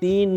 3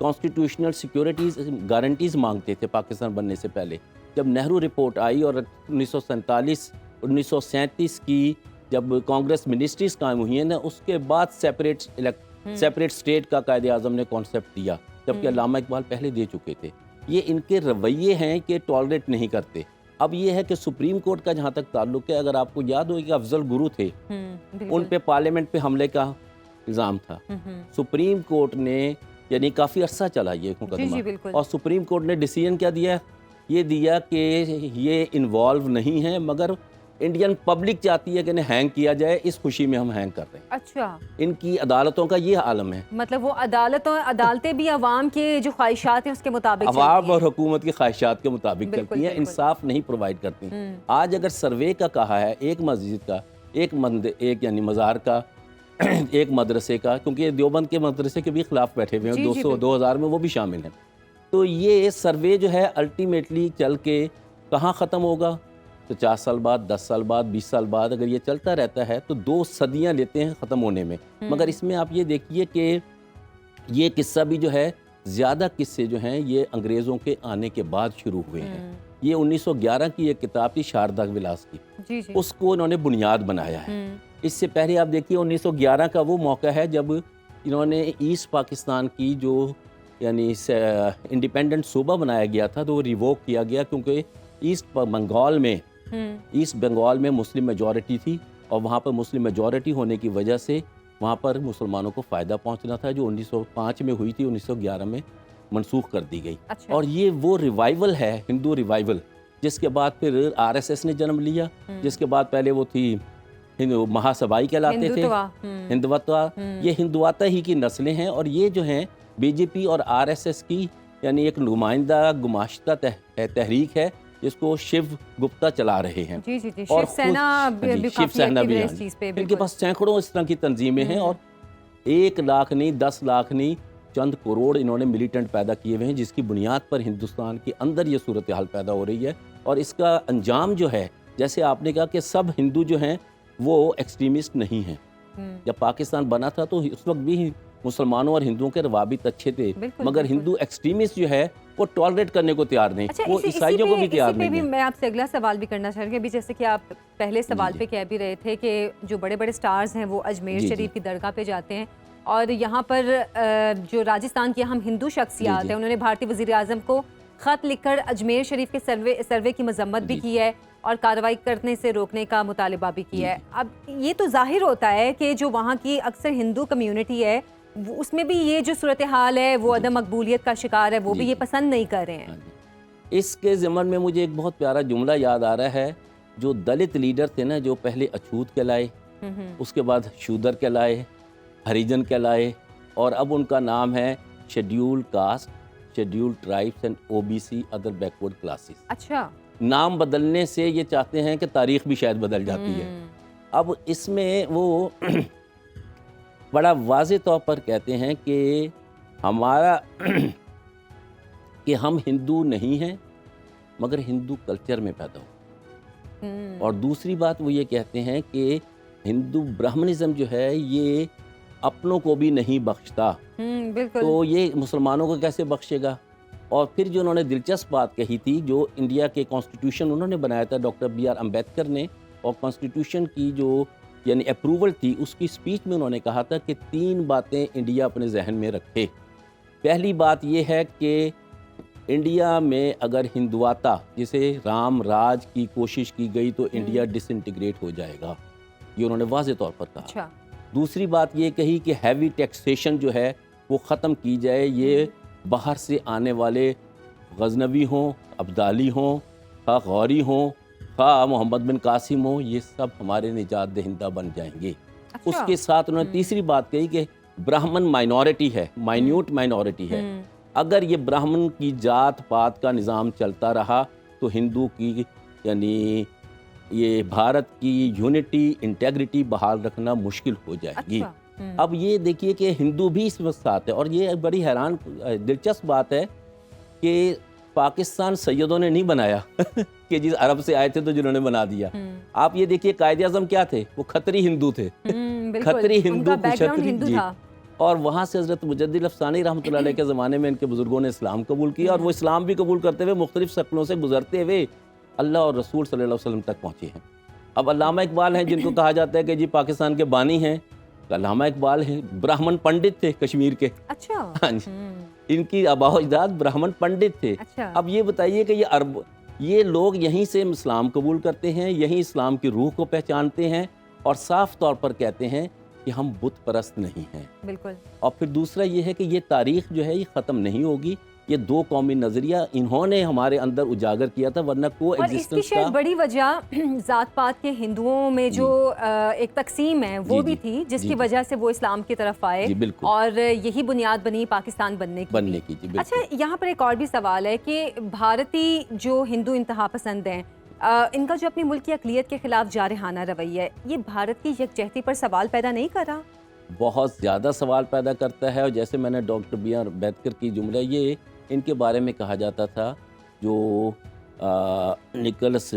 constitutional securities guarantees مانگتے تھے پاکستان بننے سے پہلے. جب نہرو رپورٹ آئی اور 1937 کی جب کانگریس منسٹریز قائم ہوئی ہیں نا, اس کے بعد سیپریٹ اسٹیٹ کا قائد اعظم نے کانسیپٹ دیا, جبکہ علامہ اقبال پہلے دے چکے تھے. یہ ان کے رویے ہیں کہ ٹالریٹ نہیں کرتے. اب یہ ہے کہ سپریم کورٹ کا جہاں تک تعلق ہے, اگر آپ کو یاد ہو کہ افضل گرو تھے, ان پہ پارلیمنٹ پہ حملے کا الزام تھا. سپریم کورٹ نے یعنی کافی عرصہ چلا یہ مقدمہ, اور سپریم کورٹ نے ڈیسیژن کیا دیا, یہ دیا کہ یہ انوالو نہیں ہے, مگر انڈین پبلک چاہتی ہے کہ انہیں ہینگ کیا جائے, اس خوشی میں ہم ہینگ کر رہے ہیں. اچھا, ان کی عدالتوں کا یہ عالم ہے. مطلب وہ عدالتیں بھی عوام کے جو خواہشات ہیں اس کے مطابق عوام اور حکومت کی خواہشات کے مطابق چلتی ہیں, انصاف نہیں پرووائڈ کرتی. آج اگر سروے کا کہا ہے ایک مسجد کا, ایک یعنی مزار کا, ایک مدرسے کا, کیونکہ یہ دیوبند کے مدرسے کے بھی خلاف بیٹھے ہوئے ہیں, 2000 میں وہ بھی شامل ہیں, تو یہ سروے جو ہے الٹیمیٹلی چل کے کہاں ختم ہوگا؟ 50 سال بعد, 10 سال بعد, 20 سال بعد. اگر یہ چلتا رہتا ہے تو 2 صدیاں لیتے ہیں ختم ہونے میں. مگر اس میں آپ یہ دیکھیے کہ یہ قصہ بھی جو ہے, زیادہ قصے جو ہیں یہ انگریزوں کے آنے کے بعد شروع ہوئے ہیں. یہ 1911 کی ایک کتاب تھی شاردا ولاس کی, اس کو انہوں نے بنیاد بنایا ہے. اس سے پہلے آپ دیکھیے 1911 کا وہ موقع ہے جب انہوں نے ایسٹ پاکستان کی جو یعنی انڈیپینڈنٹ صوبہ بنایا گیا تھا, تو وہ ریووک کیا گیا, کیونکہ ایسٹ بنگال میں مسلم میجورٹی تھی, اور وہاں پر مسلم میجورٹی ہونے کی وجہ سے وہاں پر مسلمانوں کو فائدہ پہنچنا تھا, جو 1905 میں ہوئی تھی 1911 میں منسوخ کر دی گئی. اور یہ وہ ریوائیول ہے, ہندو ریوائیول, جس کے بعد پھر RSS نے جنم لیا, جس کے بعد پہلے وہ تھی مہا سبائی کہلاتے تھے, ہندوتوا. یہ ہندواتا ہی کی نسلیں ہیں, اور یہ جو ہیں BJP اور RSS کی یعنی ایک نمائندہ گماشتہ تحریک ہے, جس کو شیو گپتا چلا رہے ہیں. اور شیو سینا بھی, ان کے پاس سینکڑوں اس طرح کی تنظیمیں ہیں, اور 1 لاکھ نہیں, 10 لاکھ نہیں, چند کروڑ انہوں نے ملیٹنٹ پیدا کیے ہوئے ہیں, جس کی بنیاد پر ہندوستان کے اندر یہ صورتحال پیدا ہو رہی ہے. اور اس کا انجام جو ہے, جیسے آپ نے کہا کہ سب ہندو جو ہیں وہ ایکسٹریمسٹ نہیں ہیں. جب پاکستان بنا تھا تو اس وقت بھی مسلمانوں اور ہندوؤں کے روابط اچھے تھے, مگر ہندو ایکسٹریمسٹ جو ہے وہ ٹالریٹ کرنے کو تیار نہیں, وہ عیسائیوں کو بھی تیار نہیں ہے. میں آپ سے اگلا سوال بھی کرنا چاہ رہی ہوں, ابھی جیسے کہ آپ پہلے سوال پہ کہہ بھی رہے تھے کہ جو بڑے بڑے سٹارز ہیں وہ اجمیر شریف کی درگاہ پہ جاتے ہیں, اور یہاں پر جو راجستھان کی اہم ہندو شخصیات ہیں انہوں نے بھارتی وزیر اعظم کو خط لکھ کر اجمیر شریف کے سروے کی مذمت بھی کی ہے, اور کارروائی کرنے سے روکنے کا مطالبہ بھی کیا ہے. اب یہ تو ظاہر ہوتا ہے کہ جو وہاں کی اکثر ہندو کمیونٹی ہے, اس میں بھی یہ جو صورتحال ہے وہ عدم مقبولیت کا شکار ہے, وہ بھی یہ پسند نہیں کر رہے ہیں. اس کے ضمن میں مجھے ایک بہت پیارا جملہ یاد آ رہا ہے, جو دلت لیڈر تھے نا, جو پہلے اچھوت کہلائے, اس کے بعد شودر کہلائے, ہریجن کہلائے, اور اب ان کا نام ہے schedule cost, schedule tribes and OBC other backward classes. اچھا, نام بدلنے سے یہ چاہتے ہیں کہ تاریخ بھی شاید بدل جاتی ہے. اب اس میں وہ بڑا واضح طور پر کہتے ہیں کہ ہمارا کہ ہم ہندو نہیں ہیں, مگر ہندو کلچر میں پیدا ہو. اور دوسری بات وہ یہ کہتے ہیں کہ ہندو برہمنزم جو ہے یہ اپنوں کو بھی نہیں بخشتا, تو یہ مسلمانوں کو کیسے بخشے گا. اور پھر جو انہوں نے دلچسپ بات کہی تھی, جو انڈیا کے کانسٹیٹیوشن انہوں نے بنایا تھا ڈاکٹر BR امبیڈکر نے, اور کانسٹیٹیوشن کی جو یعنی اپروول تھی, اس کی سپیچ میں انہوں نے کہا تھا کہ 3 باتیں انڈیا اپنے ذہن میں رکھے. پہلی بات یہ ہے کہ انڈیا میں اگر ہندواتا جسے رام راج کی کوشش کی گئی تو انڈیا ڈس انٹیگریٹ ہو جائے گا, یہ انہوں نے واضح طور پر کہا. دوسری بات یہ کہی کہ ہیوی ٹیکسیشن جو ہے وہ ختم کی جائے, یہ باہر سے آنے والے غزنوی ہوں, ابدالی ہوں, خواہ غوری ہوں, خواہ محمد بن قاسم ہوں, یہ سب ہمارے نجات دہندہ بن جائیں گے. اس کے ساتھ انہوں نے تیسری بات کہی کہ براہمن مائنورٹی ہے, مائنیوٹ مائنورٹی ہے, اگر یہ براہمن کی ذات پات کا نظام چلتا رہا تو ہندو کی یعنی یہ بھارت کی یونٹی انٹیگریٹی بحال رکھنا مشکل ہو جائے گی. اب یہ دیکھیے کہ ہندو بھی اس وقت ساتھ ہے, اور یہ بڑی حیران دلچسپ بات ہے کہ پاکستان سیدوں نے نہیں بنایا کہ جس عرب سے آئے تھے تو جنہوں نے بنا دیا. آپ یہ دیکھیے قائد اعظم کیا تھے, وہ کھتری ہندو تھے, کھتری ہندو کچھتری, اور وہاں سے حضرت مجدد الافسانی رحمۃ اللہ علیہ کے زمانے میں ان کے بزرگوں نے اسلام قبول کیا، اور وہ اسلام بھی قبول کرتے ہوئے مختلف شکلوں سے گزرتے ہوئے اللہ اور رسول صلی اللہ علیہ وسلم تک پہنچے ہیں۔ اب علامہ اقبال ہیں جن کو کہا جاتا ہے کہ جی پاکستان کے بانی ہیں، علامہ اقبال ہیں، برہمن پنڈت تھے کشمیر کے، اچھا ہاں جی، ان کی آباء و اجداد برہمن پنڈت تھے۔ اچھا اب یہ بتائیے کہ یہ لوگ یہیں سے اسلام قبول کرتے ہیں، یہیں اسلام کی روح کو پہچانتے ہیں، اور صاف طور پر کہتے ہیں کہ ہم بت پرست نہیں ہیں۔ بالکل۔ اور پھر دوسرا یہ ہے کہ یہ تاریخ جو ہے یہ ختم نہیں ہوگی، یہ دو قومی نظریہ انہوں نے ہمارے اندر اجاگر کیا تھا، ورنہ کو اور اس کی ایگزسٹنس شاید کا بڑی وجہ ذات پات کے ہندوؤں میں جو ایک تقسیم ہے وہ بھی تھی، جس کی وجہ سے وہ اسلام کی طرف آئے، اور یہی بنیاد بنی پاکستان بننے کی جی۔ اچھا، یہاں پر ایک اور بھی سوال ہے کہ بھارتی جو ہندو انتہا پسند ہیں، ان کا جو اپنی ملک کی اقلیت کے خلاف جارحانہ رویہ ہے، یہ بھارت کی یکجہتی پر سوال پیدا نہیں کر رہا؟ بہت زیادہ سوال پیدا کرتا ہے، اور جیسے میں نے ڈاکٹر بی آر امبیڈکر کی جملہ یہ ان کے بارے میں کہا جاتا تھا، جو نکلس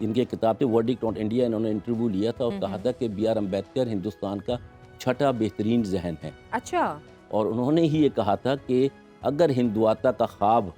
ان کے کتاب تھی ورڈکٹ آن انڈیا، انہوں نے انٹرویو لیا تھا اور کہا تھا کہ بی آر امبیڈکر ہندوستان کا چھٹا بہترین ذہن ہے۔ اچھا۔ اور انہوں نے ہی یہ کہا تھا کہ اگر ہندوتا کا خواب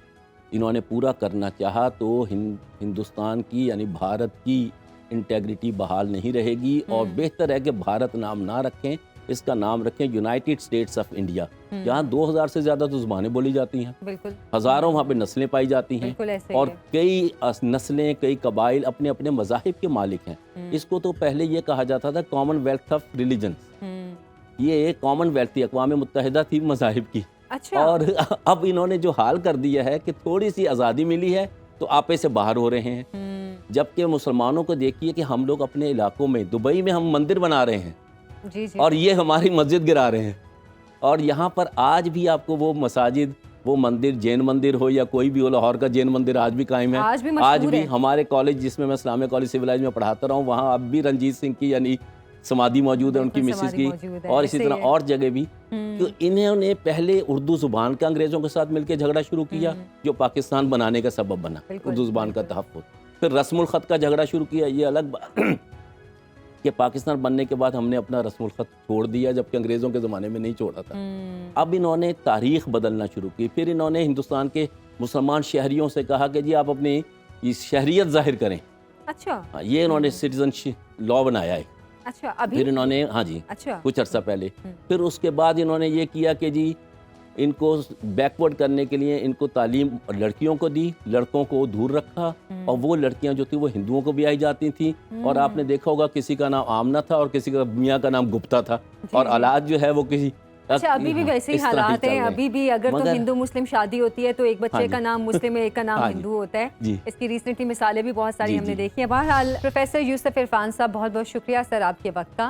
انہوں نے پورا کرنا چاہا تو ہندوستان کی یعنی بھارت کی انٹیگریٹی بحال نہیں رہے گی، اور بہتر ہے کہ بھارت نام نہ رکھیں، اس کا نام رکھیں یونائٹڈ اسٹیٹس آف انڈیا، جہاں 2000 سے زیادہ تو زبانیں بولی جاتی ہیں، بالکل، ہزاروں وہاں پہ نسلیں پائی جاتی ہیں، اور کئی نسلیں، کئی قبائل اپنے اپنے مذاہب کے مالک ہیں۔ اس کو تو پہلے یہ کہا جاتا تھا کامن ویلتھ آف ریلیجنز، یہ ایک کامن ویلتھ تھی، اقوام متحدہ تھی مذاہب کی۔ اور اب انہوں نے جو حال کر دیا ہے کہ تھوڑی سی آزادی ملی ہے تو آپے سے باہر ہو رہے ہیں، جبکہ مسلمانوں کو دیکھیے کہ ہم لوگ اپنے علاقوں میں، دبئی میں ہم مندر بنا رہے ہیں، اور یہ ہماری مسجد گرا رہے ہیں، اور یہاں پر آج بھی آپ کو وہ مساجد، وہ مندر، جین مندر ہو یا کوئی بھی ہو، لاہور کا جین مندر آج بھی قائم ہے، آج بھی ہمارے کالج جس میں میں اسلامیہ کالج سویلائز میں پڑھاتا رہا ہوں، وہاں اب بھی رنجیت سنگھ کی یعنی سمادھی موجود ہے، ان کی مسز کی، اور اسی طرح اور جگہ بھی۔ تو انہوں نے پہلے اردو زبان کا انگریزوں کے ساتھ مل کے جھگڑا شروع کیا، جو پاکستان بنانے کا سبب بنا، اردو زبان کا تحفظ۔ پھر رسم الخط کا جھگڑا شروع کیا، یہ الگ بات کہ پاکستان بننے کے بعد ہم نے اپنا رسم الخط چھوڑ دیا، جبکہ انگریزوں کے زمانے میں نہیں چھوڑا تھا۔ اب انہوں نے تاریخ بدلنا شروع کی، پھر انہوں نے ہندوستان کے مسلمان شہریوں سے کہا کہ جی آپ اپنی شہریت ظاہر کریں۔ اچھا، یہ انہوں نے سٹیزن لا بنایا ہے۔ اچھا، ابھی پھر انہوں نے، ہاں جی، کچھ عرصہ پہلے، پھر اس کے بعد انہوں نے یہ کیا کہ جی ان کو بیکورڈ کرنے کے لیے ان کو تعلیم لڑکیوں کو دی، لڑکوں کو دور رکھا، اور وہ لڑکیاں جو تھیں وہ ہندوؤں کو بھی آئی جاتی تھیں، اور آپ نے دیکھا ہوگا کسی کا نام آمنہ تھا اور کسی کا میاں کا نام گپتا تھا، اور اولاد جو ہے وہ کسی۔ اچھا، ابھی بھی ویسے ہی حالات ہیں، ابھی بھی اگر تو ہندو مسلم شادی ہوتی ہے تو ایک بچے کا نام مسلم ہے، ایک کا نام ہندو ہوتا ہے۔ اس کی ریسنٹلی مثالیں بھی بہت ساری ہم نے دیکھی ہیں۔ بہرحال پروفیسر یوسف عرفان صاحب، بہت بہت شکریہ سر آپ کے وقت کا۔